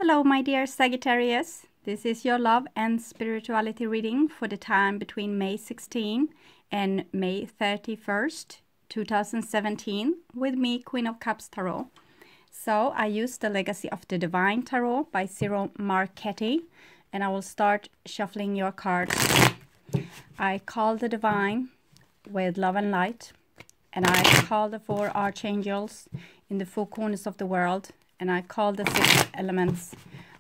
Hello, my dear Sagittarius. This is your love and spirituality reading for the time between May 16 and May 31st, 2017, with me, Queen of Cups Tarot. So I use the Legacy of the Divine Tarot by Ciro Marchetti, and I will start shuffling your cards. I call the Divine with love and light, and I call the four archangels in the four corners of the world, and I call the six elements: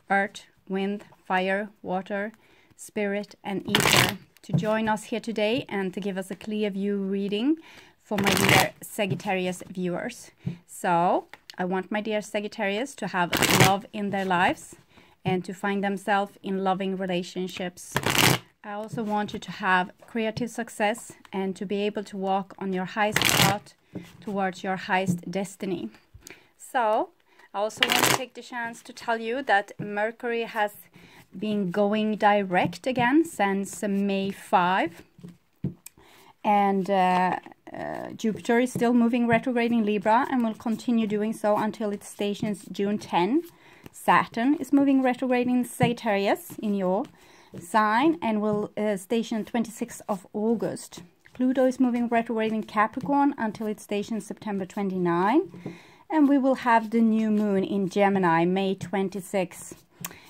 earth, wind, fire, water, spirit, and ether, to join us here today and to give us a clear view reading for my dear Sagittarius viewers. So I want my dear Sagittarius to have love in their lives and to find themselves in loving relationships. I also want you to have creative success and to be able to walk on your highest path towards your highest destiny. So I also want to take the chance to tell you that Mercury has been going direct again since May 5. And Jupiter is still moving retrograde in Libra and will continue doing so until it stations June 10. Saturn is moving retrograde in Sagittarius in your sign and will station 26th of August. Pluto is moving retrograde in Capricorn until it stations September 29. And we will have the new moon in Gemini, May 26th.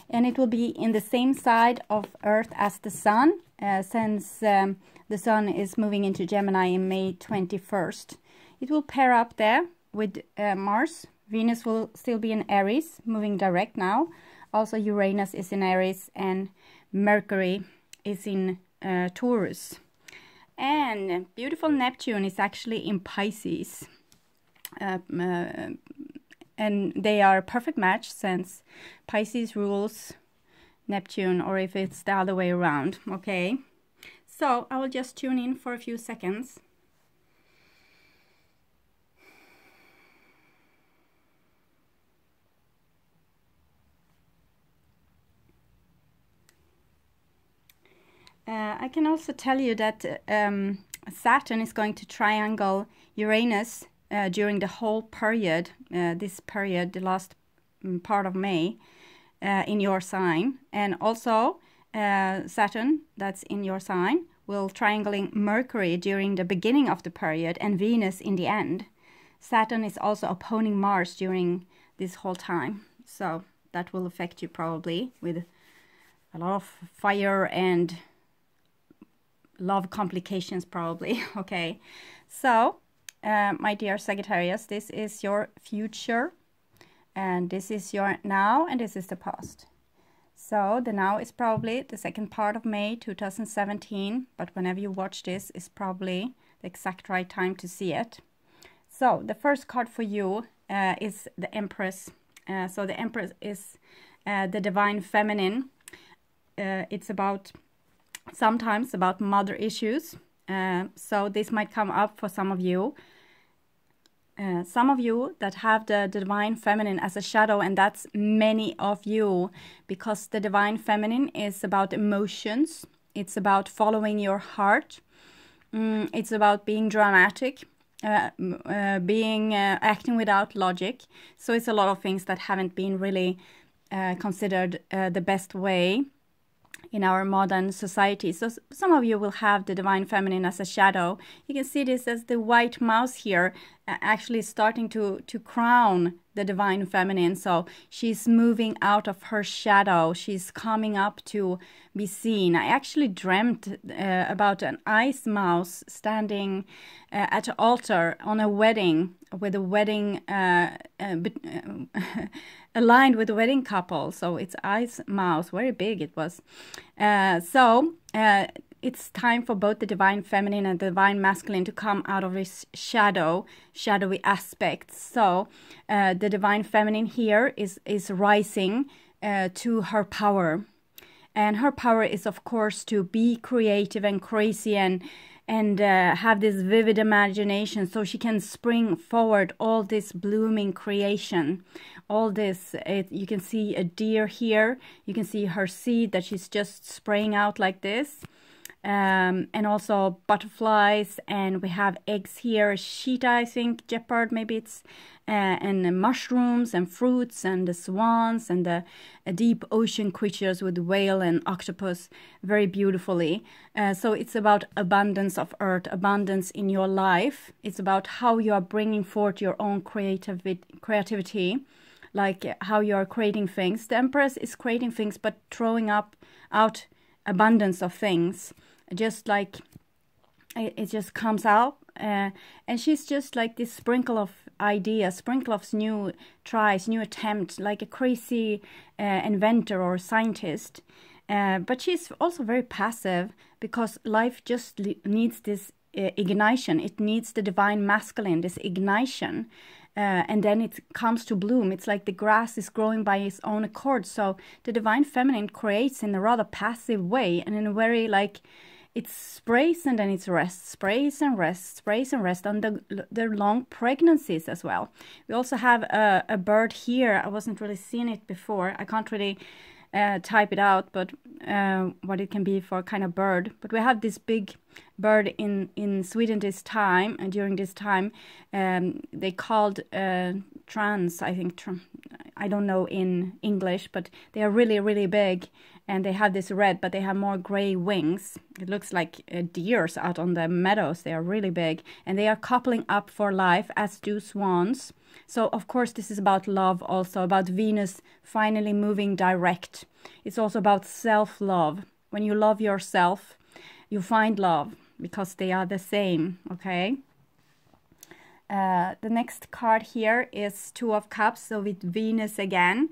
And it will be in the same side of Earth as the Sun, since the Sun is moving into Gemini in May 21st. It will pair up there with Mars. Venus will still be in Aries, moving direct now. Also Uranus is in Aries and Mercury is in Taurus. And beautiful Neptune is actually in Pisces. And they are a perfect match since Pisces rules Neptune, or if it's the other way around. Okay, so I will just tune in for a few seconds. I can also tell you that Saturn is going to triangle Uranus during the whole period, this period, the last part of May, in your sign. And also Saturn, that's in your sign, will triangling Mercury during the beginning of the period and Venus in the end. Saturn is also opposing Mars during this whole time. So that will affect you probably with a lot of fire and love complications probably. Okay, so my dear Sagittarius, this is your future, and this is your now, and this is the past. So the now is probably the second part of May 2017, but whenever you watch this is probably the exact right time to see it. So the first card for you is the Empress. So the Empress is the divine feminine. It's sometimes about mother issues. So this might come up for some of you. Some of you that have the divine feminine as a shadow, and that's many of you, because the divine feminine is about emotions. It's about following your heart. It's about being dramatic, acting without logic. So it's a lot of things that haven't been really considered the best way in our modern society. So some of you will have the divine feminine as a shadow. You can see this as the white mouse here, actually starting to crown the divine feminine. So she's moving out of her shadow. She's coming up to be seen. I actually dreamt about an ice mouse standing at an altar on a wedding, with a wedding aligned with a wedding couple. So it's ice mouse, very big it was. It's time for both the divine feminine and the divine masculine to come out of this shadowy aspects. So the divine feminine here is rising to her power. And her power is, of course, to be creative and crazy and have this vivid imagination, so she can spring forward all this blooming creation. All this, you can see a deer here. You can see her seed that she's just spraying out like this. And also butterflies, and we have eggs here, cheetah, I think, leopard, maybe it's and the mushrooms and fruits and the swans and the deep ocean creatures with whale and octopus very beautifully. So it's about abundance of earth, abundance in your life. It's about how you are bringing forth your own creativity, like how you are creating things. The Empress is creating things, but throwing out abundance of things, just like it just comes out. And she's just like this sprinkle of ideas, sprinkle of new tries, new attempts, like a crazy inventor or scientist. But she's also very passive, because life just needs this ignition. It needs the divine masculine, this ignition. And then it comes to bloom. It's like the grass is growing by its own accord. So the divine feminine creates in a rather passive way, and in a very like, it sprays and then it rests, sprays and rests, sprays and rests on the long pregnancies as well. We also have a bird here. I wasn't really seeing it before. I can't really type it out, but what it can be for a kind of bird. But we have this big bird in Sweden this time, and during this time they called trans, I think, I don't know in English, but they are really, really big, and they have this red, but they have more gray wings. It looks like deers out on the meadows. They are really big, and they are coupling up for life, as do swans. So, of course, this is about love, also about Venus finally moving direct. It's also about self-love. When you love yourself, you find love, because they are the same, okay? The next card here is Two of Cups, so with Venus again.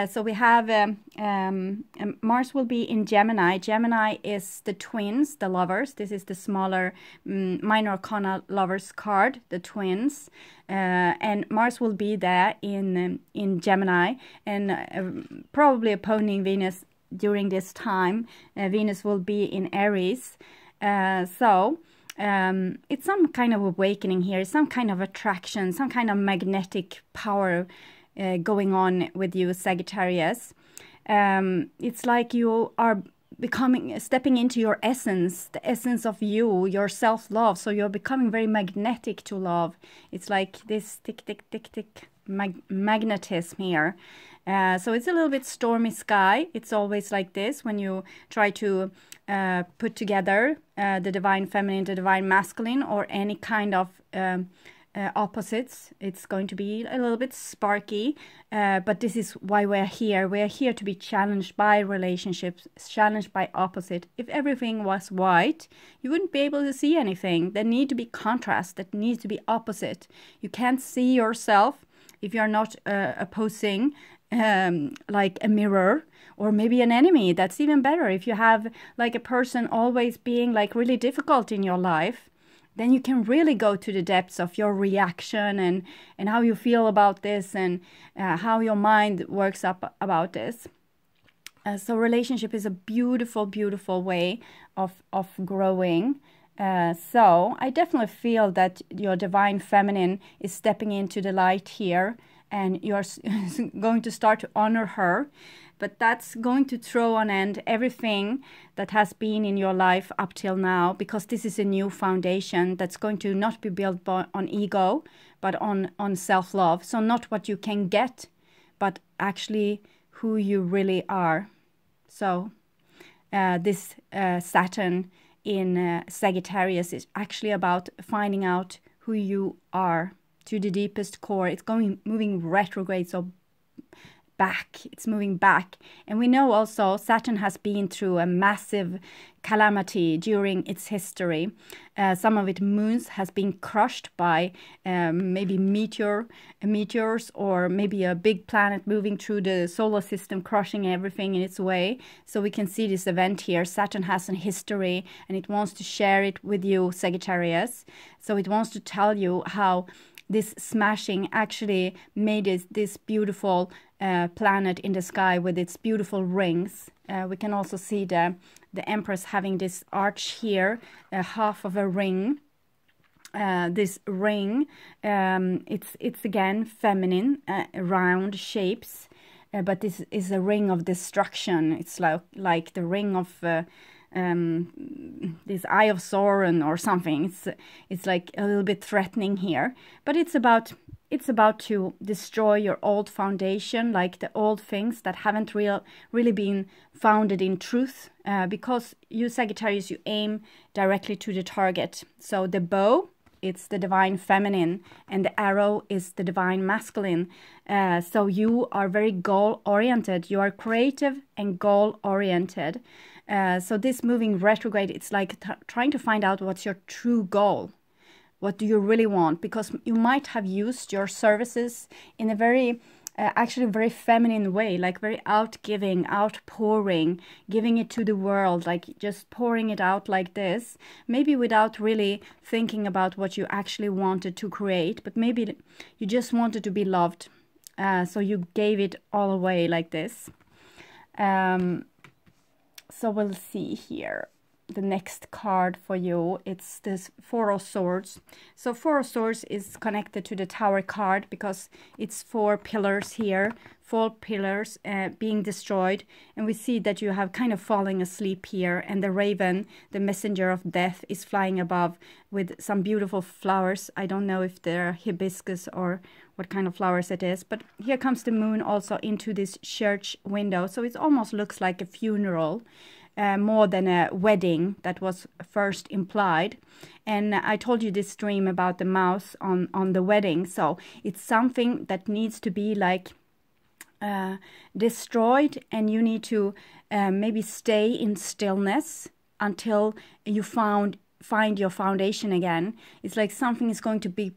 So we have Mars will be in Gemini. Gemini is the twins, the lovers. This is the smaller minor arcana lovers card, the twins. And Mars will be there in Gemini, and probably opposing Venus during this time. Venus will be in Aries. It's some kind of awakening here, some kind of attraction, some kind of magnetic power going on with you, Sagittarius. It's like you are stepping into your essence, the essence of you, your self-love. So you're becoming very magnetic to love. It's like this tick, tick, tick, tick magnetism here. So it's a little bit stormy sky. It's always like this when you try to put together the divine feminine, the divine masculine, or any kind of opposites. It's going to be a little bit sparky, but this is why we're here. We're here to be challenged by relationships, challenged by opposite. If everything was white, you wouldn't be able to see anything. There need to be contrast, that needs to be opposite. You can't see yourself if you're not opposing like a mirror, or maybe an enemy. That's even better. If you have like a person always being like really difficult in your life, then you can really go to the depths of your reaction and how you feel about this, and how your mind works up about this. So relationship is a beautiful, beautiful way of growing. So I definitely feel that your divine feminine is stepping into the light here, and you're going to start to honor her. But that's going to throw on end everything that has been in your life up till now, because this is a new foundation that's going to not be built on ego, but on self-love. So not what you can get, but actually who you really are. So this Saturn in Sagittarius is actually about finding out who you are to the deepest core. It's moving retrograde, so back. It's moving back. And we know also Saturn has been through a massive calamity during its history. Some of its moons has been crushed by maybe meteors, or maybe a big planet moving through the solar system, crushing everything in its way. So we can see this event here. Saturn has a history, and it wants to share it with you, Sagittarius. So it wants to tell you how this smashing actually made this beautiful planet in the sky with its beautiful rings. We can also see the Empress having this arch here, half of a ring. This ring, it's again feminine, round shapes, but this is a ring of destruction. It's like the ring of this Eye of Sauron or something. It's like a little bit threatening here, but it's about to destroy your old foundation, like the old things that haven't really been founded in truth, because you Sagittarius, you aim directly to the target. So the bow, it's the divine feminine, and the arrow is the divine masculine. So you are very goal-oriented. You are creative and goal-oriented. So this moving retrograde, it's like trying to find out what's your true goal. What do you really want? Because you might have used your services in a very, actually very feminine way, like very outgiving, outpouring, giving it to the world, like just pouring it out like this, maybe without really thinking about what you actually wanted to create, but maybe you just wanted to be loved. So you gave it all away like this. So we'll see here. The next card for you, it's this Four of Swords. So Four of Swords is connected to the Tower card because it's 4 pillars here, 4 pillars being destroyed, and we see that you have kind of falling asleep here, and the raven, the messenger of death, is flying above with some beautiful flowers. I don't know if they're hibiscus or what kind of flowers it is, but here comes the moon also into this church window, so it almost looks like a funeral. More than a wedding that was first implied. And I told you this dream about the mouse on the wedding. So it's something that needs to be like destroyed, and you need to maybe stay in stillness until you find your foundation again. It's like something is going to be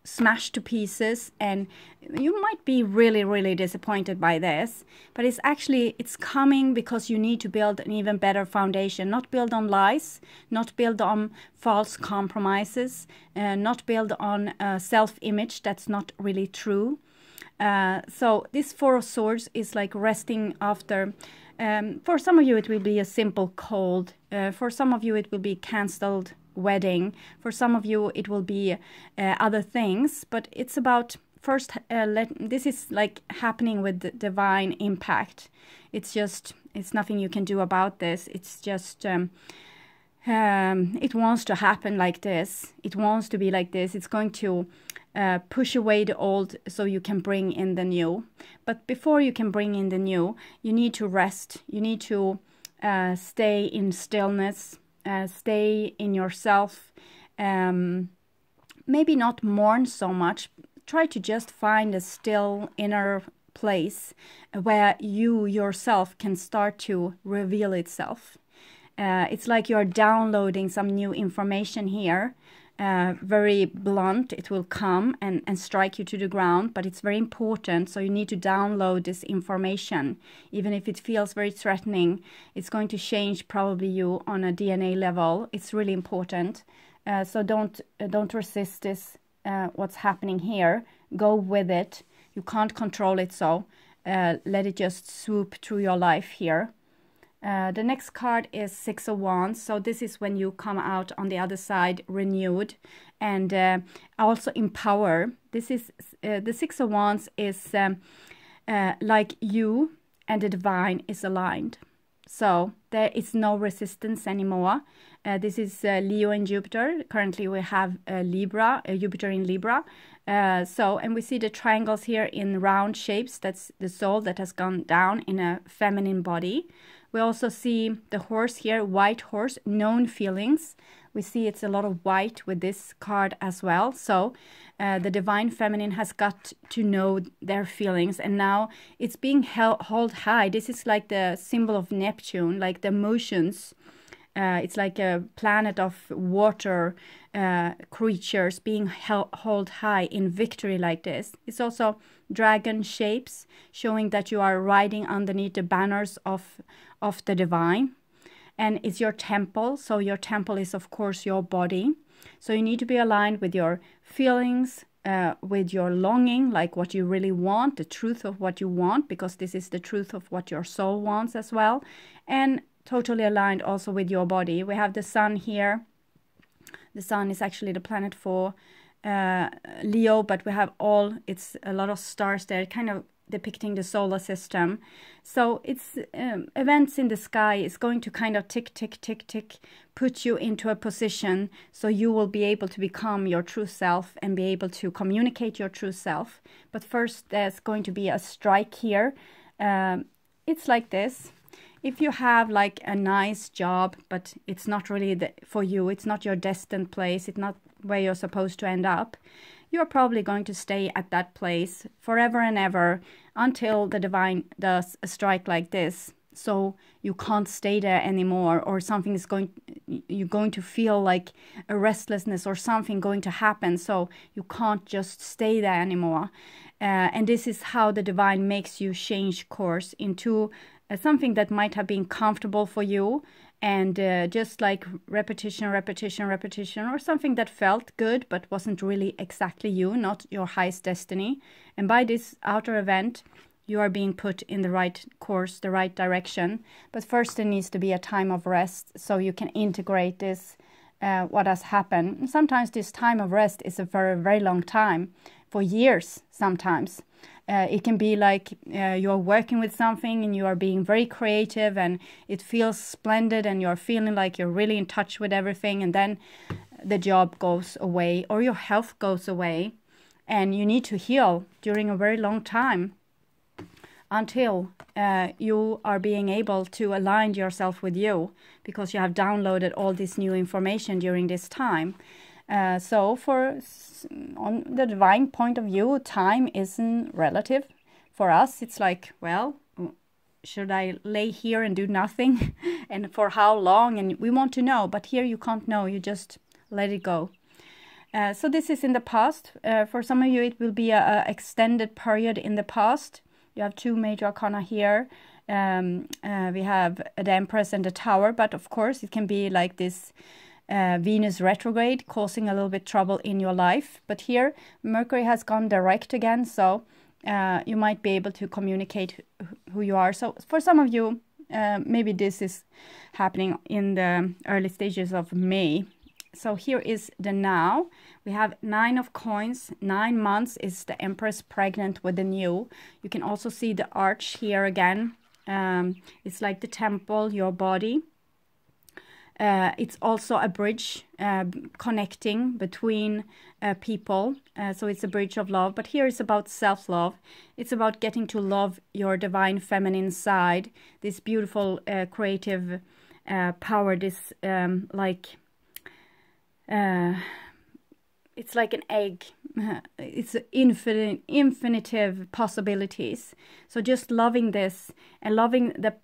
smashed to pieces, and you might be really, really disappointed by this, but it's coming because you need to build an even better foundation, not build on lies, not build on false compromises, not build on self-image that's not really true. So this Four of Swords is like resting after. For some of you it will be a simple cold, for some of you it will be cancelled wedding, for some of you it will be other things, but it's about first this is like happening with the divine impact. It's nothing you can do about this. It's just it wants to happen like this. It wants to be like this. It's going to push away the old so you can bring in the new. But before you can bring in the new, you need to rest. You need to stay in stillness. Stay in yourself, maybe not mourn so much. Try to just find a still inner place where you yourself can start to reveal itself. It's like you're downloading some new information here, very blunt. It will come and strike you to the ground, but it's very important, so you need to download this information. Even if it feels very threatening, it's going to change probably you on a DNA level. It's really important, so don't resist this, what's happening here. Go with it. You can't control it, so let it just swoop through your life here. The next card is Six of Wands. So this is when you come out on the other side renewed and also in power. This is the Six of Wands is like you and the divine is aligned. So there is no resistance anymore. This is Leo and Jupiter. Currently we have Libra, Jupiter in Libra. And we see the triangles here in round shapes. That's the soul that has gone down in a feminine body. We also see the horse here, white horse, known feelings. We see it's a lot of white with this card as well. So the divine feminine has got to know their feelings, and now it's being held high. This is like the symbol of Neptune, like the emotions. It's like a planet of water creatures being held high in victory like this. It's also dragon shapes, showing that you are riding underneath the banners of the divine. And it's your temple, so your temple is of course your body. So you need to be aligned with your feelings, with your longing, like what you really want, the truth of what you want, because this is the truth of what your soul wants as well. And totally aligned also with your body. We have the sun here. The sun is actually the planet for Leo, but we have it's a lot of stars there. It kind of depicting the solar system. So it's events in the sky is going to kind of tick, tick, tick, tick, put you into a position so you will be able to become your true self and be able to communicate your true self. But first, there's going to be a strike here. It's like this. If you have like a nice job, but it's not really for you, it's not your destined place, it's not where you're supposed to end up, you're probably going to stay at that place forever and ever until the divine does a strike like this. So you can't stay there anymore, or something is you're going to feel like a restlessness or something going to happen. So you can't just stay there anymore. And this is how the divine makes you change course into something that might have been comfortable for you, and just like repetition, repetition, repetition, or something that felt good but wasn't really exactly you, not your highest destiny. And by this outer event, you are being put in the right course, the right direction. But first there needs to be a time of rest so you can integrate this, what has happened. And sometimes this time of rest is a very, very long time, for years sometimes. It can be like you're working with something and you are being very creative and it feels splendid and you're feeling like you're really in touch with everything, and then the job goes away or your health goes away and you need to heal during a very long time until you are being able to align yourself with you, because you have downloaded all this new information during this time. So on the divine point of view, time isn't relative. For us, it's like, well, should I lay here and do nothing? And for how long? And we want to know, but here you can't know, you just let it go. So this is in the past. For some of you, it will be an extended period in the past. You have two major arcana here. We have the Empress and the Tower, but of course it can be like this Venus retrograde causing a little bit trouble in your life. But here Mercury has gone direct again, so you might be able to communicate who you are. So for some of you, maybe this is happening in the early stages of May. So here is the now. We have 9 of coins. 9 months is the Empress pregnant with the new. You can also see the arch here again. It's like the temple, your body. It's also a bridge connecting between people. So it's a bridge of love. But here it's about self-love. It's about getting to love your divine feminine side. This beautiful creative power, this it's like an egg. It's infinitive possibilities. So just loving this and loving the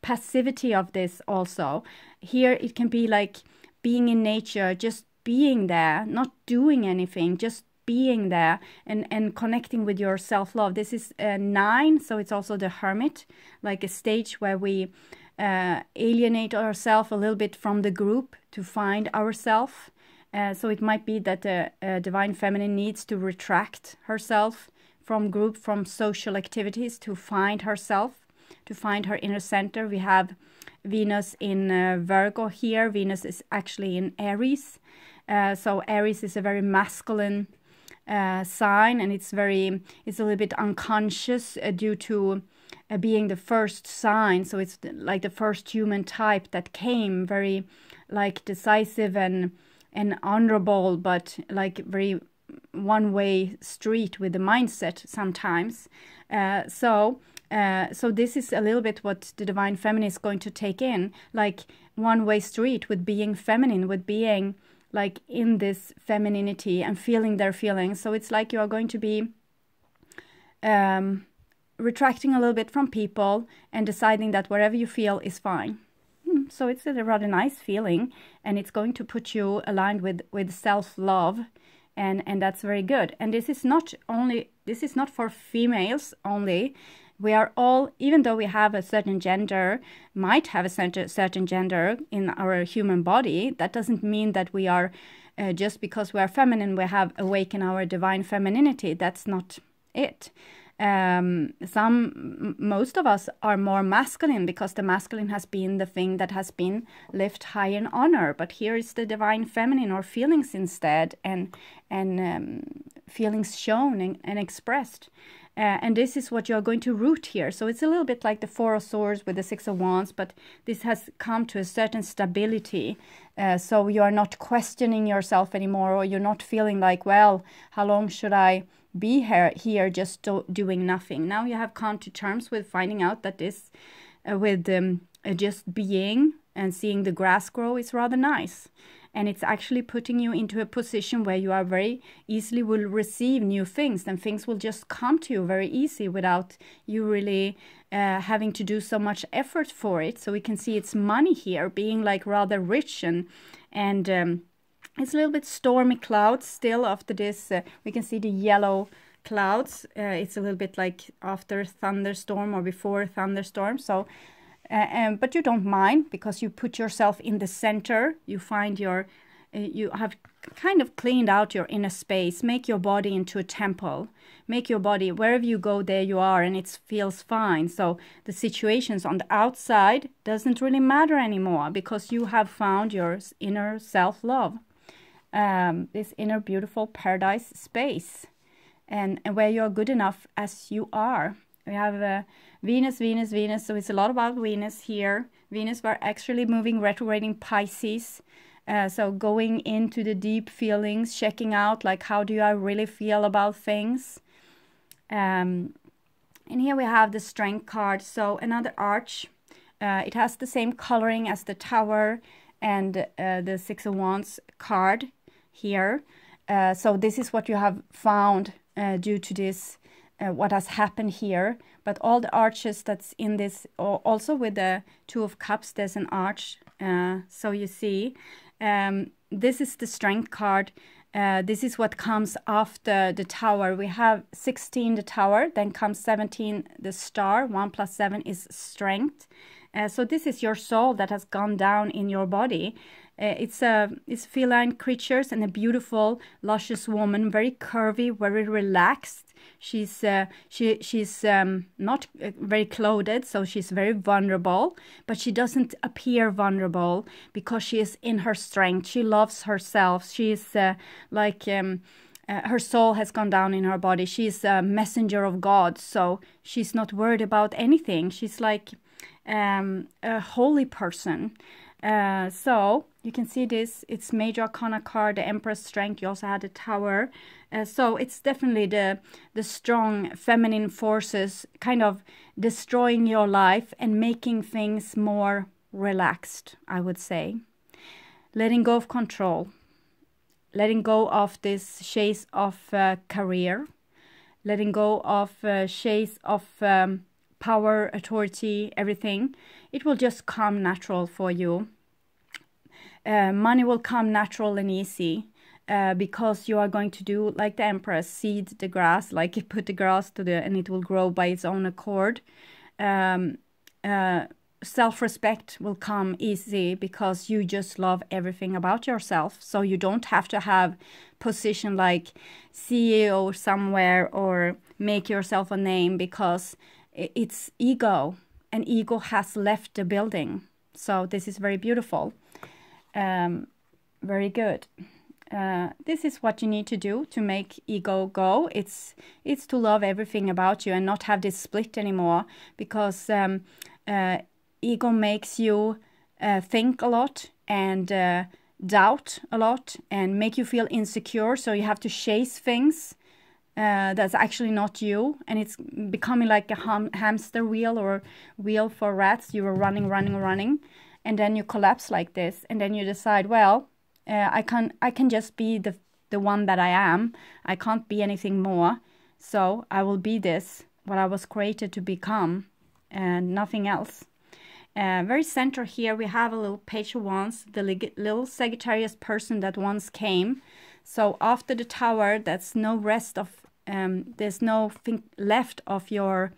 passivity of this also. Here it can be like being in nature, just being there, not doing anything, just being there and connecting with your self-love. This is 9, so it's also the Hermit, like a stage where we alienate ourselves a little bit from the group to find ourselves. So it might be that the divine feminine needs to retract herself from group, from social activities, to find herself, to find her inner center. We have Venus in Virgo here. Venus is actually in Aries. So Aries is a very masculine sign, and it's a little bit unconscious due to being the first sign. So it's like the first human type that came, very like decisive and honorable, but like very one-way street with the mindset sometimes. So this is a little bit what the divine feminine is going to take in, like one-way street with being feminine, with being like in this femininity and feeling their feelings. So it's like you are going to be retracting a little bit from people and deciding that whatever you feel is fine. So it's a rather nice feeling, and it's going to put you aligned with self-love, and that's very good. And this is not for females only. We are all, even though we have a certain gender, might have a certain gender in our human body, that doesn't mean that we are, just because we are feminine, we have awakened our divine femininity. That's not it. Most of us are more masculine because the masculine has been the thing that has been lifted high in honor. But here is the divine feminine, or feelings instead, and feelings shown and expressed. And this is what you're going to root here. So it's a little bit like the Four of Swords with the Six of Wands, but this has come to a certain stability. So you are not questioning yourself anymore, or you're not feeling like, well, how long should I be here just doing nothing? Now you have come to terms with finding out that this, with just being and seeing the grass grow is rather nice. And it's actually putting you into a position where you are very easily will receive new things, and things will just come to you very easy without you really having to do so much effort for it. So we can see it's money here, being like rather rich, and it's a little bit stormy clouds still after this. We can see the yellow clouds. It's a little bit like after thunderstorm or before thunderstorm. So but you don't mind, because you put yourself in the center. You find you have kind of cleaned out your inner space. Make your body into a temple. Make your body, wherever you go, there you are, and it feels fine. So the situations on the outside doesn't really matter anymore, because you have found your inner self-love. This inner beautiful paradise space, and where you're good enough as you are. We have Venus, Venus, Venus. So it's a lot about Venus here. Venus, we're actually moving retrograde in Pisces. So going into the deep feelings, checking out like, how do I really feel about things? And here we have the Strength card. So another arch. It has the same coloring as the Tower and the Six of Wands card here. So this is what you have found due to this. What has happened here, but all the arches that's in this, also with the Two of Cups, there's an arch. So you see, this is the Strength card. This is what comes after the Tower. We have 16, the Tower, then comes 17, the Star. 1 + 7 is Strength. So this is your soul that has gone down in your body. It's feline creatures and a beautiful, luscious woman, very curvy, very relaxed. She's not very clothed, so she's very vulnerable, but she doesn't appear vulnerable because she is in her strength. She loves herself. She is her soul has gone down in her body. She's a messenger of God, so she's not worried about anything. She's like a holy person. So you can see this, it's Major Arcana card, the Empress Strength. You also had the Tower. So it's definitely the strong feminine forces kind of destroying your life and making things more relaxed, I would say. Letting go of control. Letting go of this chase of career. Letting go of chase of power, authority, everything. It will just come natural for you. Money will come natural and easy because you are going to do like the Empress, seed the grass, like you put the grass to and it will grow by its own accord. Self-respect will come easy because you just love everything about yourself. So you don't have to have position like CEO somewhere or make yourself a name, because it's ego, and ego has left the building. So this is very beautiful. Very good. This is what you need to do to make ego go. It's to love everything about you and not have this split anymore, because ego makes you think a lot and doubt a lot and make you feel insecure. So you have to chase things that's actually not you, and it's becoming like a hamster wheel or wheel for rats. You were running, and then you collapse like this, and then you decide, well, I can just be the one that I am. I can't be anything more, so I will be this, what I was created to become, and nothing else. Very center here we have a little Page of Wands, the little Sagittarius person that once came. So after the Tower, that's no rest of there's nothing left of your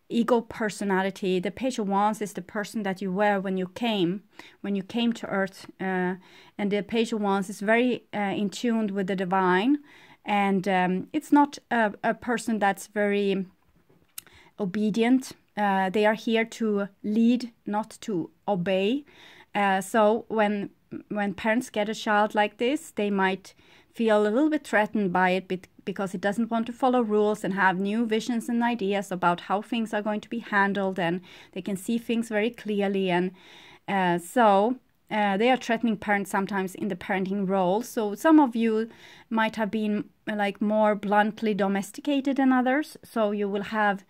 ego personality. The Page of Wands is the person that you were when you came to Earth, and the Page of Wands is very in tune with the divine, and it's not a person that's very obedient. They are here to lead, not to obey. So when parents get a child like this, they might feel a little bit threatened by it because it doesn't want to follow rules and have new visions and ideas about how things are going to be handled, and they can see things very clearly. And so they are threatening parents sometimes in the parenting role. So some of you might have been like more bluntly domesticated than others. So you will have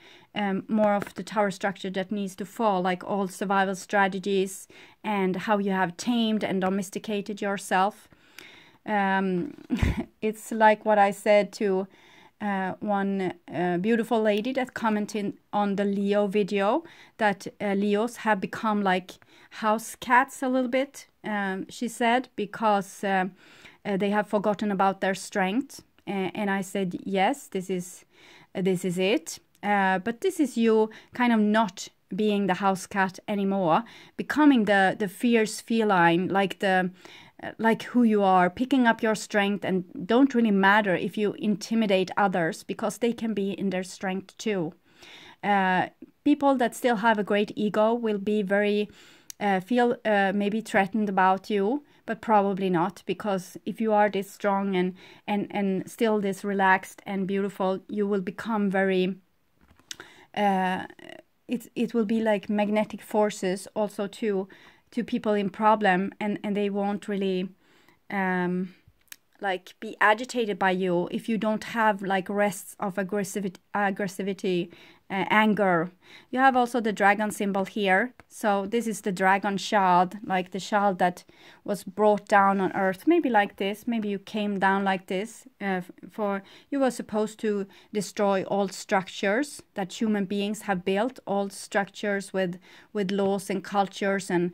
more of the tower structure that needs to fall, like all survival strategies and how you have tamed and domesticated yourself. It's like what I said to one beautiful lady that commented on the Leo video, that Leos have become like house cats a little bit, she said, because they have forgotten about their strength. And I said, yes, this is it. But this is you kind of not being the house cat anymore, becoming the fierce feline, like who you are, picking up your strength, and don't really matter if you intimidate others, because they can be in their strength too. People that still have a great ego will be very feel maybe threatened about you, but probably not, because if you are this strong and still this relaxed and beautiful, you will become very it will be like magnetic forces also to people in problem, and they won't really like be agitated by you if you don't have like rests of aggressivity, anger. You have also the dragon symbol here. So this is the dragon shard, like the shard that was brought down on earth, maybe like this. Maybe you came down like this, for you were supposed to destroy all structures that human beings have built, all structures with laws and cultures and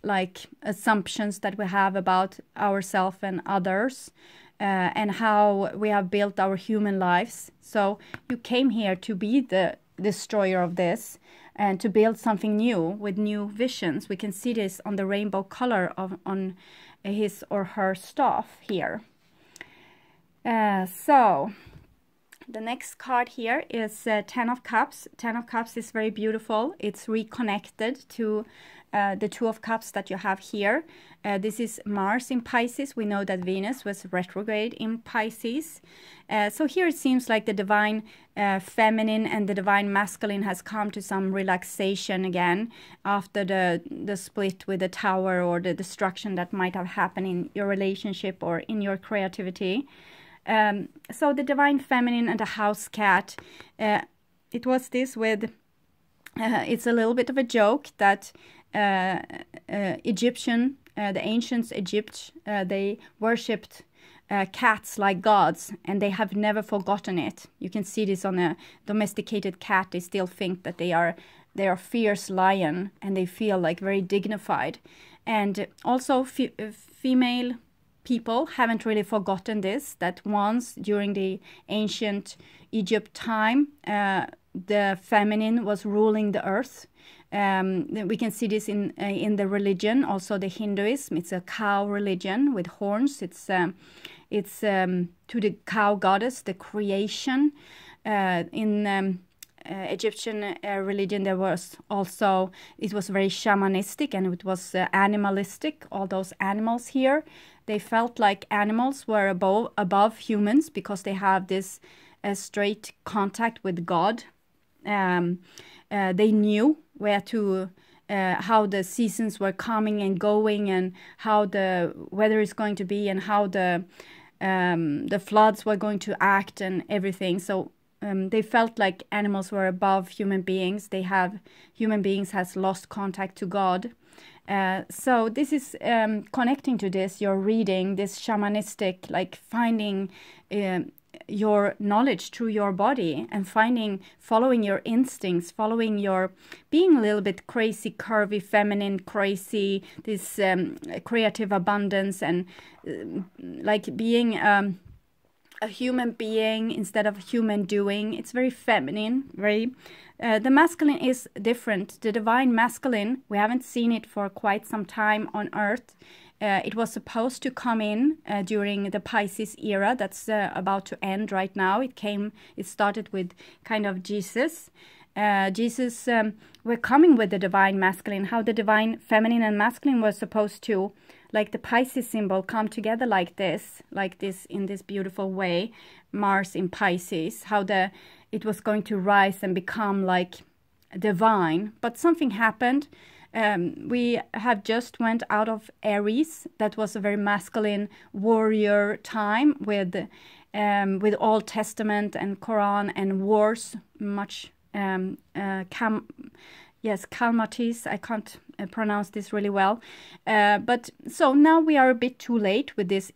like assumptions that we have about ourselves and others. And how we have built our human lives. So you came here to be the destroyer of this and to build something new with new visions. We can see this on the rainbow color on his or her staff here. So the next card here is Ten of Cups. Ten of Cups is very beautiful. It's reconnected to the Two of Cups that you have here. This is Mars in Pisces. We know that Venus was retrograde in Pisces. So here it seems like the divine feminine and the divine masculine has come to some relaxation again after the split with the tower or the destruction that might have happened in your relationship or in your creativity. So the divine feminine and the house cat, it was this with, it's a little bit of a joke that Egyptian, the ancient Egypt, they worshipped cats like gods, and they have never forgotten it. You can see this on a domesticated cat. They still think that they are fierce lion, and they feel like very dignified. And also female people haven't really forgotten this, that once during the ancient Egypt time, the feminine was ruling the earth. We can see this in the religion, also the Hinduism. It's a cow religion with horns. It's to the cow goddess, the creation. In Egyptian religion, there was also, it was very shamanistic, and it was animalistic. All those animals here, they felt like animals were above humans because they have this straight contact with God. They knew where to, how the seasons were coming and going, and how the weather is going to be, and how the floods were going to act and everything. So they felt like animals were above human beings. Human beings has lost contact to God. So this is connecting to this, your reading, this shamanistic, like finding your knowledge through your body and following your instincts, being a little bit crazy, curvy, feminine, crazy, this creative abundance, and like being a human being instead of human doing. It's very feminine, very the masculine is different. The divine masculine, we haven't seen it for quite some time on earth. It was supposed to come in during the Pisces era that's about to end right now. It started with kind of Jesus. We're coming with the divine masculine, how the divine feminine and masculine were supposed to like the Pisces symbol come together like this in this beautiful way. Mars in Pisces, how it was going to rise and become like divine, but something happened. We have just went out of Aries. That was a very masculine warrior time with Old Testament and Quran and wars, much Kalmatis. I can't pronounce this really well. But so now we are a bit too late with this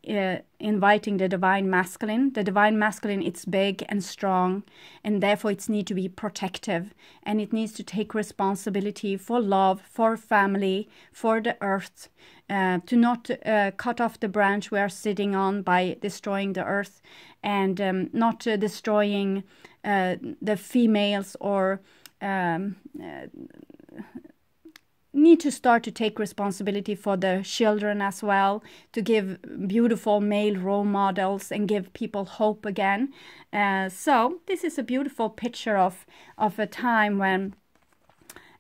inviting the divine masculine. The divine masculine, it's big and strong, and therefore it needs to be protective, and it needs to take responsibility for love, for family, for the earth, to not cut off the branch we are sitting on by destroying the earth, and not destroying the females, or need to start to take responsibility for the children as well, to give beautiful male role models and give people hope again. So this is a beautiful picture of a time when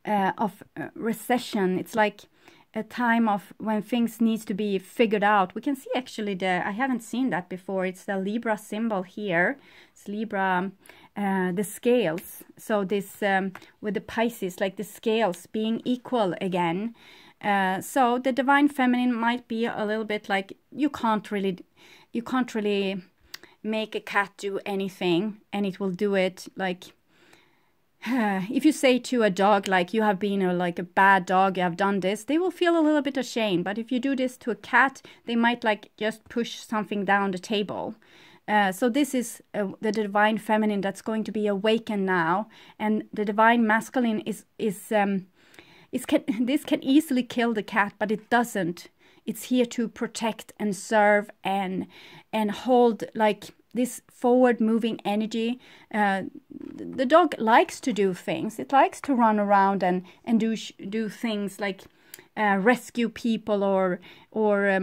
of recession. It's like a time of when things needs to be figured out. We can see actually I haven't seen that before. It's the Libra symbol here. It's Libra, the scales. So this with the Pisces, like the scales being equal again. So the divine feminine might be a little bit like you can't really make a cat do anything, and it will do it. Like if you say to a dog, like, you have been like a bad dog, you have done this, they will feel a little bit ashamed. But if you do this to a cat, they might like just push something down the table. So this is the divine feminine that's going to be awakened now, and the divine masculine this can easily kill the cat, but it doesn't. It's here to protect and serve and hold like this forward moving energy. The dog likes to do things. It likes to run around and do things like rescue people or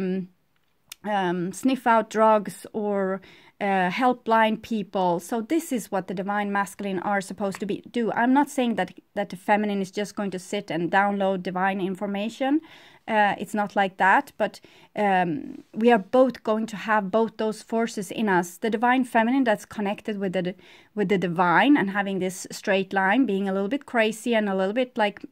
sniff out drugs or help blind people. So this is what the divine masculine are supposed to do. I'm not saying that the feminine is just going to sit and download divine information. It's not like that, but we are both going to have both those forces in us. The divine feminine that's connected with the divine and having this straight line, being a little bit crazy and a little bit like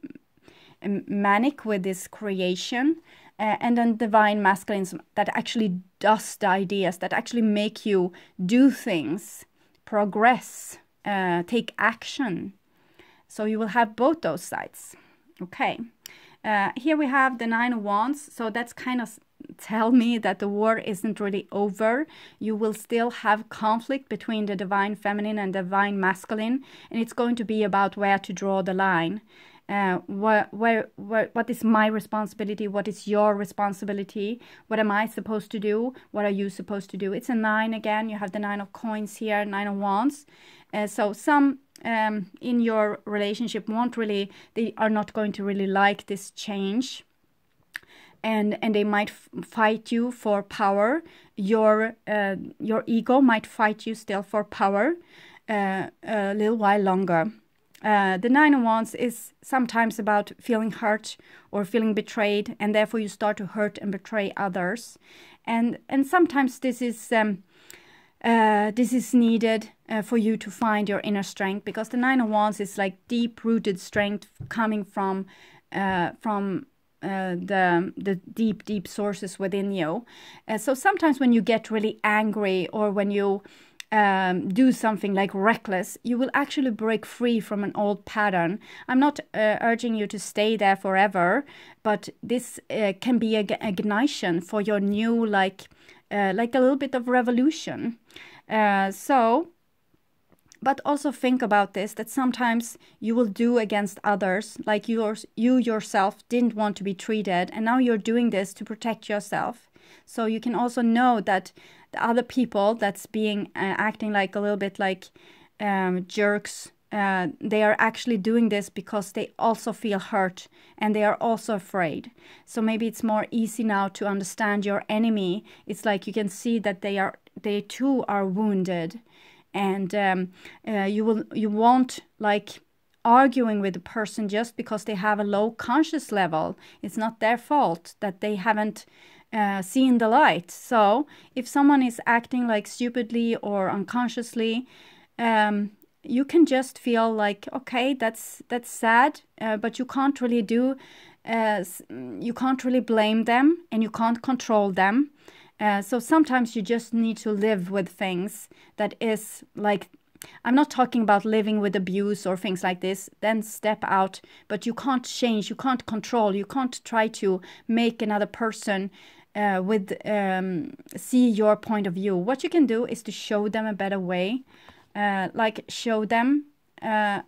manic with this creation. And then divine masculine that actually does the ideas, that actually make you do things, progress, take action. So you will have both those sides. Okay. Here we have the Nine of Wands. So that's kind of tell me that the war isn't really over. You will still have conflict between the divine feminine and divine masculine. And it's going to be about where to draw the line. What is my responsibility? What is your responsibility? What am I supposed to do? What are you supposed to do? It's a 9 again. You have the 9 of coins here, 9 of wands. So some in your relationship they are not going to really like this change. And they might fight you for power. Your ego might fight you still for power a little while longer. The 9 of Wands is sometimes about feeling hurt or feeling betrayed, and therefore you start to hurt and betray others. And sometimes this is needed for you to find your inner strength, because the 9 of Wands is like deep-rooted strength coming from the deep sources within you. So sometimes when you get really angry or when you do something like reckless, you will actually break free from an old pattern. I'm not urging you to stay there forever, but this can be an ignition for your new, like a little bit of revolution. But also think about this, that sometimes you will do against others, like you yourself didn't want to be treated, and now you're doing this to protect yourself. So you can also know that the other people that's being acting like a little bit like jerks, they are actually doing this because they also feel hurt and they are also afraid. So maybe it's more easy now to understand your enemy. It's like you can see that they too are wounded, and you won't like arguing with the person just because they have a low conscious level. It's not their fault that they haven't seeing the light. So if someone is acting like stupidly or unconsciously, you can just feel like, okay, that's sad, but you can't really you can't really blame them, and you can't control them. So sometimes you just need to live with things that is like, I'm not talking about living with abuse or things like this, then step out, but you can't change, you can't control, you can't try to make another person see your point of view. What you can do is to show them a better way, like show them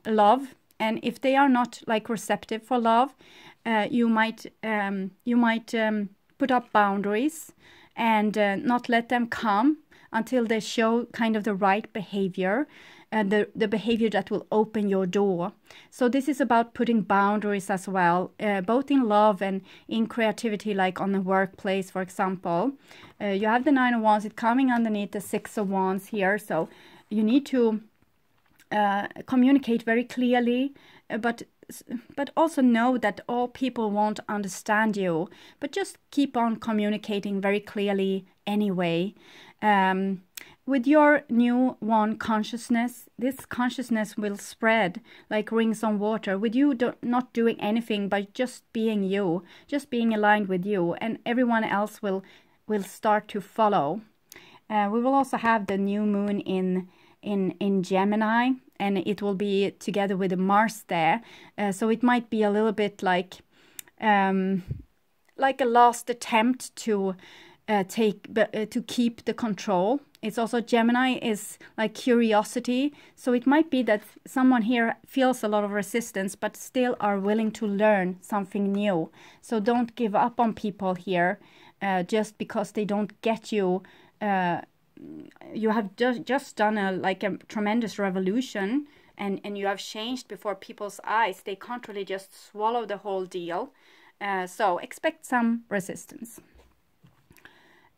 love, and if they are not like receptive for love, you might put up boundaries and not let them come until they show kind of the right behavior, the behavior that will open your door. So this is about putting boundaries as well, both in love and in creativity, like on the workplace, for example. You have the 9 of Wands, it's coming underneath the 6 of Wands here. So you need to communicate very clearly, but also know that all people won't understand you, but just keep on communicating very clearly anyway. With your new one consciousness, this consciousness will spread like rings on water, with you not doing anything but just being you, just being aligned with you, and everyone else will start to follow. We will also have the new moon in Gemini, and it will be together with Mars there, so it might be a little bit like a last attempt to keep the control. It's also, Gemini is like curiosity, so it might be that someone here feels a lot of resistance but still are willing to learn something new. So don't give up on people here just because they don't get you. You have just done a tremendous revolution, and you have changed before people's eyes. They can't really just swallow the whole deal, so expect some resistance.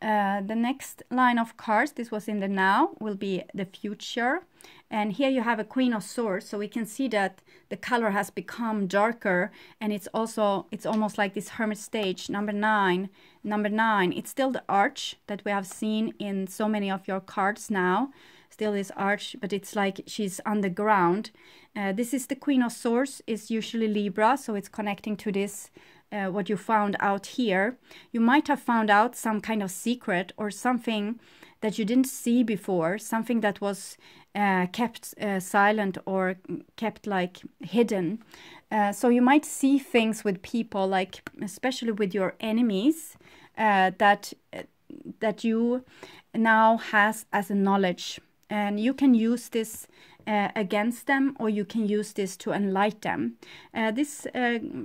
The next line of cards, this was in the now, will be the future, and here you have a Queen of Swords, so we can see that the color has become darker, and it's almost like this Hermit stage, number 9. It's still the arch that we have seen in so many of your cards now, still this arch, but it's like she's underground. This is the Queen of Swords, is usually Libra, so it's connecting to this what you found out here. You might have found out some kind of secret or something that you didn't see before, something that was kept silent or kept like hidden. So you might see things with people, like especially with your enemies, that you now has as a knowledge, and you can use this against them, or you can use this to enlighten them. This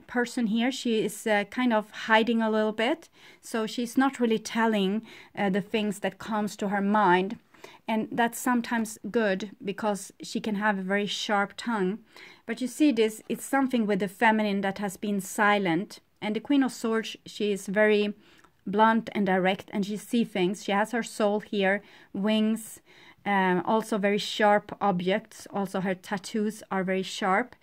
person here, she is kind of hiding a little bit, so she's not really telling the things that comes to her mind, and that's sometimes good because she can have a very sharp tongue. But you see this, it's something with the feminine that has been silent, and the Queen of Swords, she is very blunt and direct, and she sees things. She has her soul here, wings, also very sharp objects. Also her tattoos are very sharp,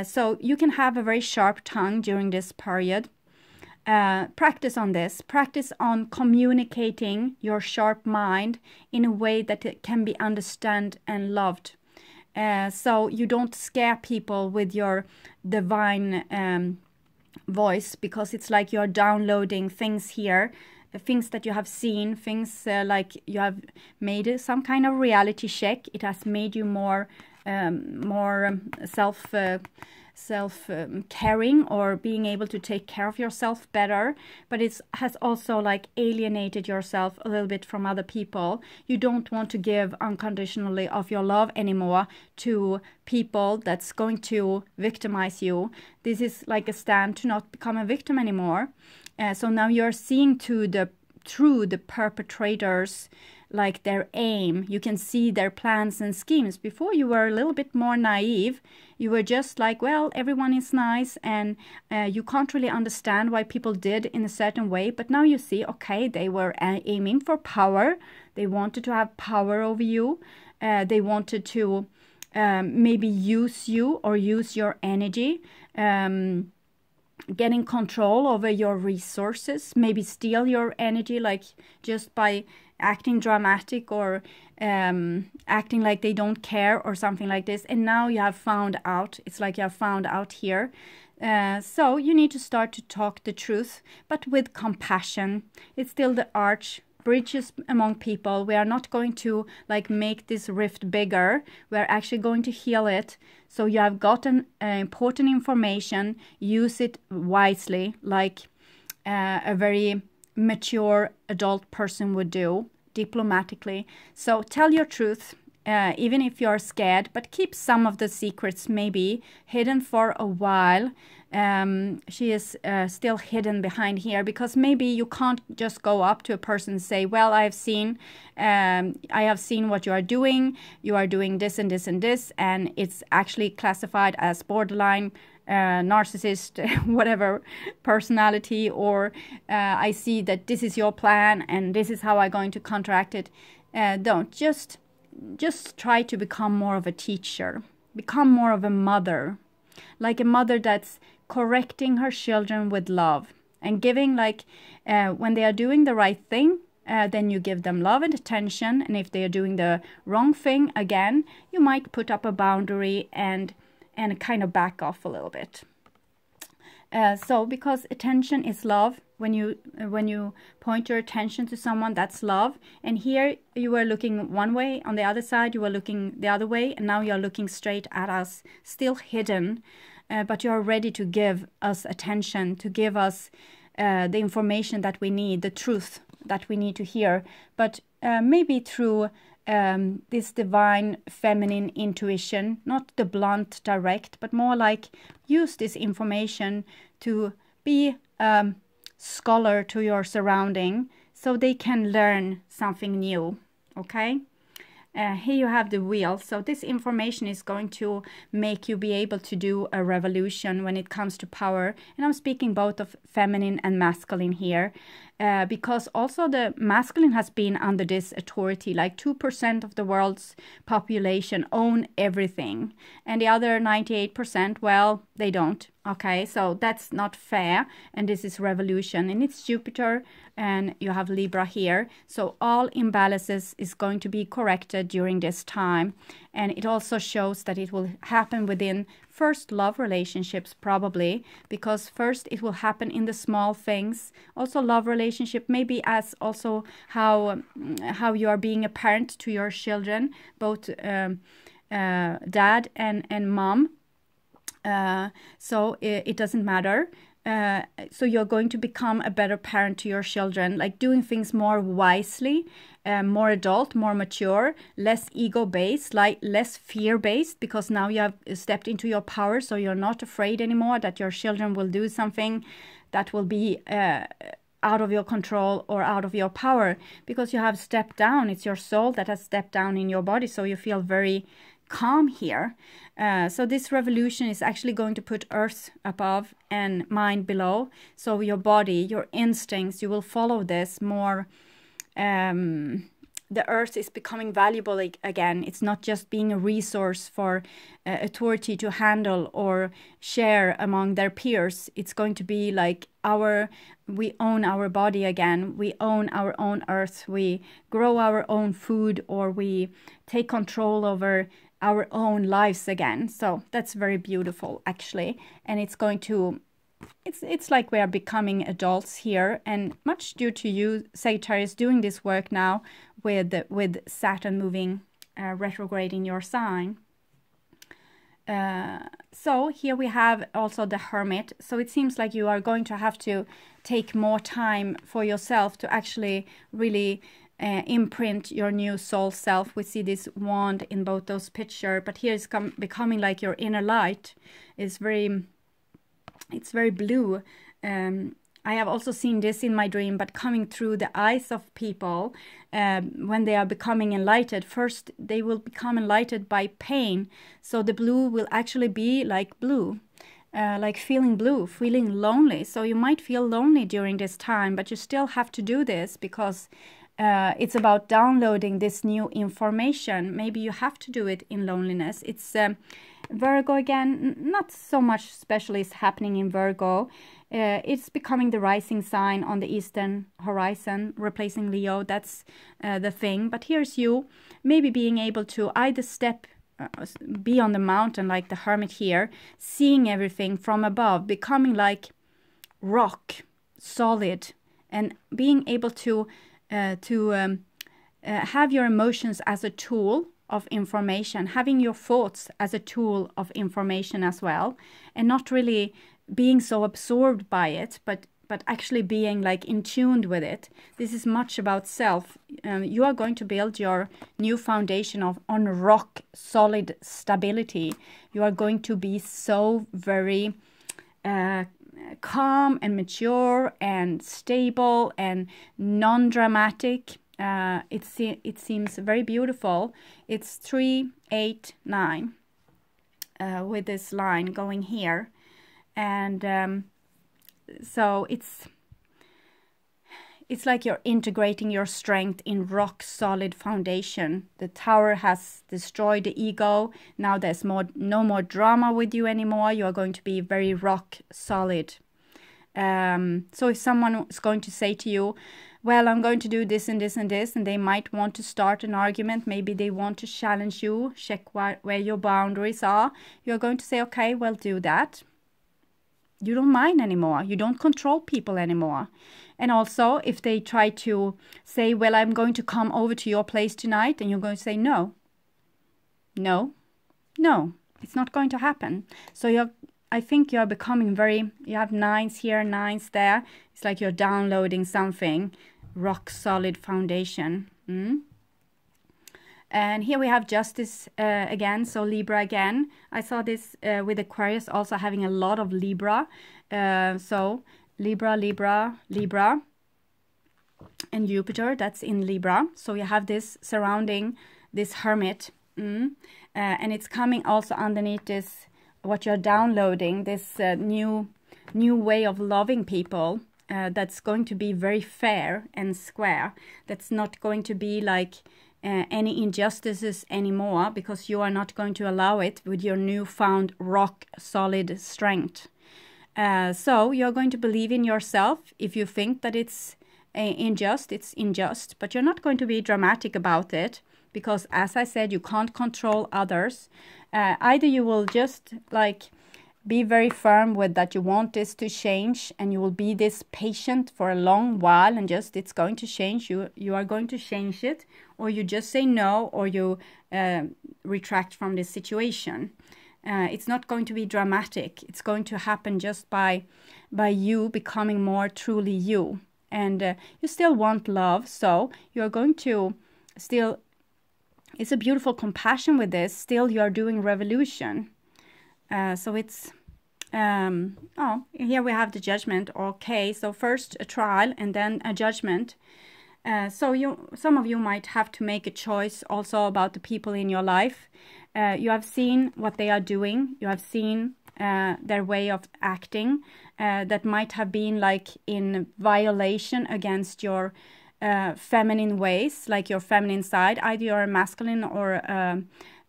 so you can have a very sharp tongue during this period. Practice on this, practice on communicating your sharp mind in a way that it can be understood and loved, so you don't scare people with your divine voice, because it's like you're downloading things here, things that you have seen, things like you have made some kind of reality check. It has made you more self-caring, or being able to take care of yourself better, but it has also like alienated yourself a little bit from other people. You don't want to give unconditionally of your love anymore to people that's going to victimize you. This is like a stand to not become a victim anymore. So now you're seeing through the perpetrators, like their aim. You can see their plans and schemes. Before, you were a little bit more naive. You were just like, well, everyone is nice, and you can't really understand why people did in a certain way. But now you see, okay, they were aiming for power. They wanted to have power over you. They wanted to maybe use you or use your energy. getting control over your resources, maybe steal your energy, like just by acting dramatic or acting like they don't care or something like this. And now you have found out, it's like you have found out here. So you need to start to talk the truth, but with compassion. It's still the arch bridges among people. We are not going to like make this rift bigger. We're actually going to heal it. So you have gotten important information. Use it wisely, like a very mature adult person would do, diplomatically. So tell your truth, even if you're scared, but keep some of the secrets maybe hidden for a while. She is still hidden behind here, because maybe you can't just go up to a person and say, well, I have seen what you are doing this and this and this, and it's actually classified as borderline narcissist, whatever personality, or I see that this is your plan and this is how I'm going to counteract it. Don't just try to become more of a teacher, become more of a mother, like a mother that's correcting her children with love and giving, like when they are doing the right thing, then you give them love and attention, and if they are doing the wrong thing, again, you might put up a boundary and kind of back off a little bit. So because attention is love, when you point your attention to someone, that's love. And here you were looking one way, on the other side you were looking the other way, and now you're looking straight at us, still hidden, but you're ready to give us attention, to give us the information that we need, the truth that we need to hear, but maybe through this divine feminine intuition, not the blunt direct, but more like use this information to be scholar to your surrounding, so they can learn something new. Okay, here you have the wheel. So this information is going to make you be able to do a revolution when it comes to power, and I'm speaking both of feminine and masculine here, because also the masculine has been under this authority, like 2% of the world's population own everything, and the other 98%, well, they don't. Okay, so that's not fair, and this is revolution, and it's Jupiter, and you have Libra here, so all imbalances is going to be corrected during this time. And it also shows that it will happen within first love relationships, probably, because first it will happen in the small things. Also love relationship, maybe as also how you are being a parent to your children, both dad and mom. So it doesn't matter. So you're going to become a better parent to your children, like doing things more wisely, more adult, more mature, less ego-based, like less fear-based, because now you have stepped into your power, so you're not afraid anymore that your children will do something that will be out of your control or out of your power, because you have stepped down. It's your soul that has stepped down in your body, so you feel very calm here. So this revolution is actually going to put earth above and mind below. So your body, your instincts, you will follow this more. The earth is becoming valuable again. It's not just being a resource for authority to handle or share among their peers. It's going to be like we own our body again. We own our own earth. We grow our own food, or we take control over our own lives again. So that's very beautiful, actually. And it's going to, it's like we are becoming adults here, and much due to you, Sagittarius, doing this work now with Saturn moving retrograde in your sign. So here we have also the Hermit. So it seems like you are going to have to take more time for yourself to actually really imprint your new soul self. We see this wand in both those pictures, but here it's becoming like your inner light is very blue. I have also seen this in my dream, but coming through the eyes of people when they are becoming enlightened. First, they will become enlightened by pain. So the blue will actually be like blue, like feeling blue, feeling lonely. So you might feel lonely during this time, but you still have to do this because it's about downloading this new information. Maybe you have to do it in loneliness. It's Virgo again, not so much special is happening in Virgo. It's becoming the rising sign on the eastern horizon, replacing Leo. That's the thing. But here's you, maybe being able to either be on the mountain like the hermit here, seeing everything from above, becoming like rock, solid, and being able to have your emotions as a tool of information, having your thoughts as a tool of information as well, and not really being so absorbed by it, but actually being like in tuned with it. This is much about self. You are going to build your new foundation on rock solid stability. You are going to be so very calm and mature and stable and non-dramatic. It seems very beautiful. It's 3, 8, 9 with this line going here, and so it's like you're integrating your strength in rock solid foundation. The tower has destroyed the ego. Now there's no more drama with you anymore. You are going to be very rock solid. So if someone is going to say to you, well, I'm going to do this and this and this, and they might want to start an argument, maybe they want to challenge you, check where your boundaries are, you're going to say, okay, well, do that. You don't mind anymore. You don't control people anymore. And also, if they try to say, well, I'm going to come over to your place tonight, and you're going to say, no, it's not going to happen. So I think you're becoming you have 9s here, 9s there. It's like you're downloading something, rock solid foundation. And here we have Justice again, so Libra again. I saw this with Aquarius also having a lot of Libra. So Libra, and Jupiter, that's in Libra. So you have this surrounding this hermit. And it's coming also underneath this, what you're downloading, this new way of loving people. That's going to be very fair and square. That's not going to be like any injustices anymore, because you are not going to allow it with your newfound rock solid strength. So you're going to believe in yourself. If you think that it's unjust, it's unjust, but you're not going to be dramatic about it, because as I said, you can't control others. Either you will just like be very firm with that you want this to change, and you will be this patient for a long while, and just it's going to change. You are going to change it, or you just say no, or you retract from this situation. It's not going to be dramatic. It's going to happen just by you becoming more truly you. And you still want love, so you're going to still, it's a beautiful compassion with this. Still, you are doing revolution. So it's, here we have the judgment. Okay, so first a trial and then a judgment. So some of you might have to make a choice also about the people in your life. You have seen what they are doing. You have seen their way of acting that might have been like in violation against your feminine ways, like your feminine side. Either you're a masculine or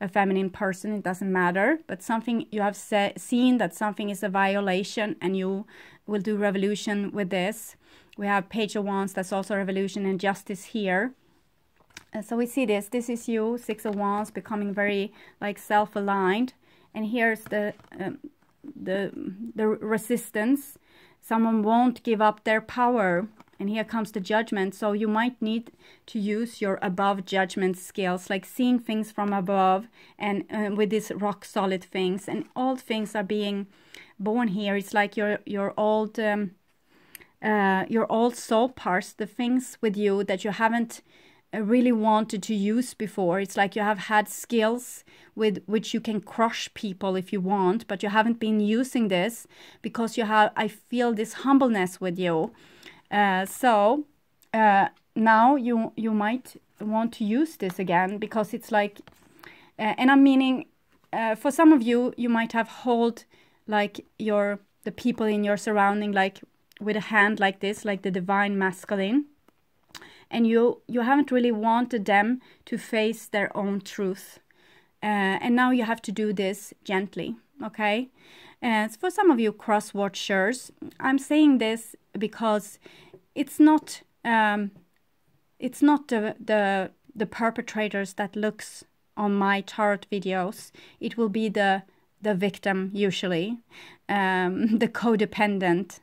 a feminine person, it doesn't matter, but something you have seen that something is a violation, and you will do revolution with this. We have Page of Wands, that's also revolution, and Justice here. So we see this is you, 6 of Wands, becoming very like self-aligned, and here's the resistance. Someone won't give up their power. And here comes the judgment. So you might need to use your above judgment skills, like seeing things from above, and with these rock solid things. And all things are being born here. It's like your old soul parts, the things with you that you haven't really wanted to use before. It's like you have had skills with which you can crush people if you want, but you haven't been using this because you have, I feel this humbleness with you. So now you might want to use this again, because it's like, and I'm meaning, for some of you, you might have hold like the people in your surrounding, like with a hand like this, like the divine masculine, and you haven't really wanted them to face their own truth. And now you have to do this gently, okay? And for some of you cross watchers, I'm saying this because it's not the perpetrators that looks on my tarot videos. It will be the victim usually, the codependent,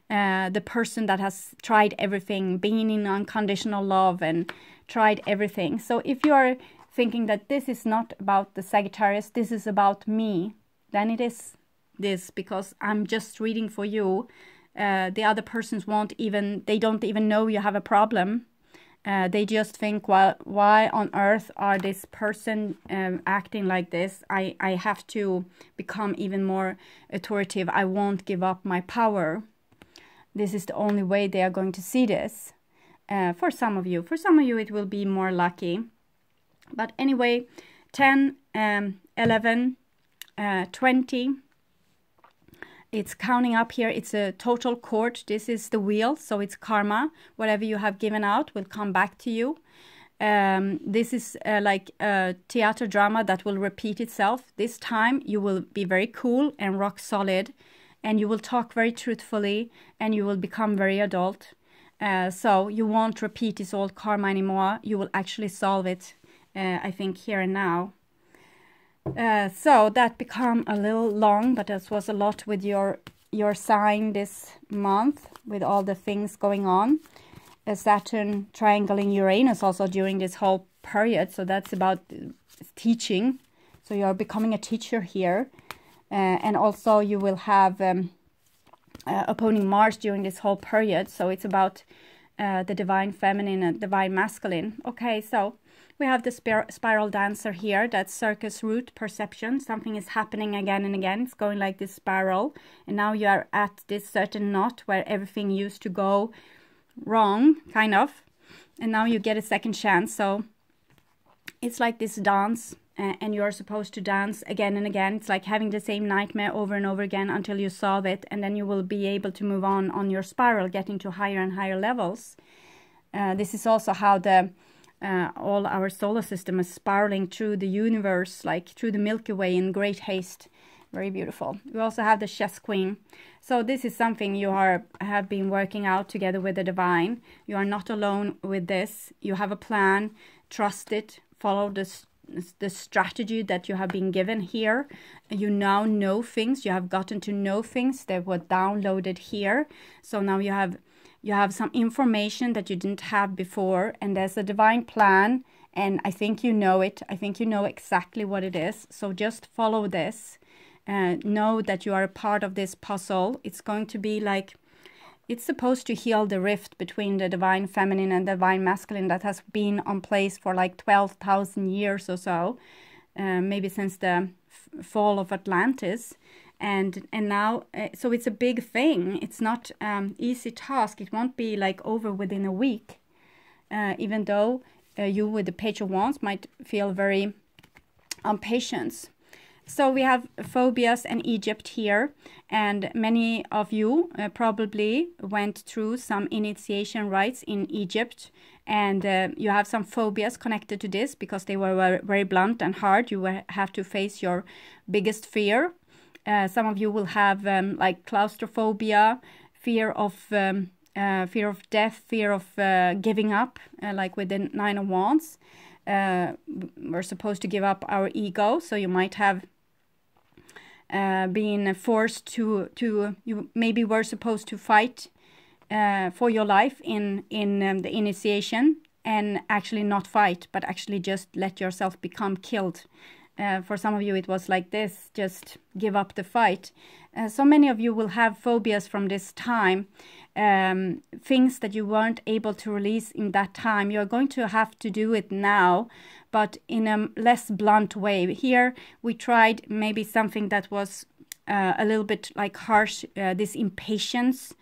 the person that has tried everything, been in unconditional love and tried everything. So if you are thinking that this is not about the Sagittarius, this is about me, then it is this, because I'm just reading for you. The other persons they don't even know you have a problem. They just think, well, why on earth are this person acting like this? I have to become even more authoritative. I won't give up my power. This is the only way they are going to see this. For some of you. For some of you, it will be more lucky. But anyway, 10, 11, 20. It's counting up here. It's a total court. This is the wheel, so it's karma. Whatever you have given out will come back to you. This is like a theater drama that will repeat itself. This time you will be very cool and rock solid, and you will talk very truthfully, and you will become very adult. So you won't repeat this old karma anymore. You will actually solve it, I think, here and now. So that become a little long, but this was a lot with your sign this month, with all the things going on. Saturn triangling Uranus also during this whole period, so that's about teaching. So you're becoming a teacher here, and also you will have opposing Mars during this whole period, so it's about the divine feminine and divine masculine. Okay, so we have the spiral dancer here. That's circus root perception. Something is happening again and again. It's going like this spiral, and now you are at this certain knot where everything used to go wrong, kind of, and now you get a second chance. So it's like this dance, and you're supposed to dance again and again. It's like having the same nightmare over and over again until you solve it, and then you will be able to move on your spiral, getting to higher and higher levels. This is also how all our solar system is spiraling through the universe, like through the Milky Way in great haste. Very beautiful. We also have the chess queen. So this is something you have been working out together with the divine. You are not alone with this. You have a plan. Trust it. Follow the strategy that you have been given here. You now know things. You have gotten to know things that were downloaded here. So now you have some information that you didn't have before, and there's a divine plan, and I think you know it. I think you know exactly what it is. So just follow this. Know that you are a part of this puzzle. It's going to be like, it's supposed to heal the rift between the divine feminine and divine masculine that has been on place for like 12,000 years or so, maybe since the fall of Atlantis. And now, so it's a big thing. It's not easy task. It won't be like over within a week, even though you with the Page of Wands might feel very impatient. So we have phobias and Egypt here, and many of you probably went through some initiation rites in Egypt, and you have some phobias connected to this because they were very blunt and hard. You will have to face your biggest fear. Some of you will have like claustrophobia, fear of death, fear of giving up, like with the Nine of Wands. We're supposed to give up our ego, so you might have been forced to you maybe were supposed to fight for your life in the initiation, and actually not fight, but actually just let yourself become killed. For some of you it was like this, just give up the fight. So many of you will have phobias from this time, things that you weren't able to release in that time. You're going to have to do it now, but in a less blunt way. Here we tried maybe something that was a little bit like harsh, this impatience,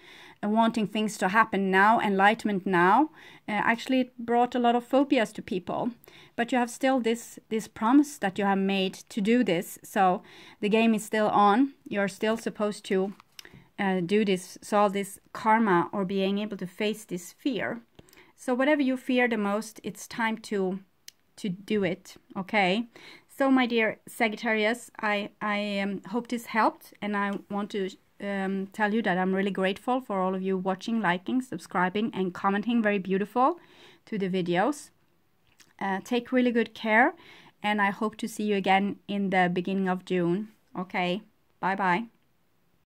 wanting things to happen now, enlightenment now. Actually it brought a lot of phobias to people, but you have still this promise that you have made to do this. So the game is still on. You're still supposed to do this, solve this karma, or being able to face this fear. So whatever you fear the most, it's time to do it. Okay, So, my dear Sagittarius, I hope this helped, and I want to tell you that I'm really grateful for all of you watching, liking, subscribing, and commenting very beautiful to the videos. Take really good care, and I hope to see you again in the beginning of June. Okay, bye-bye.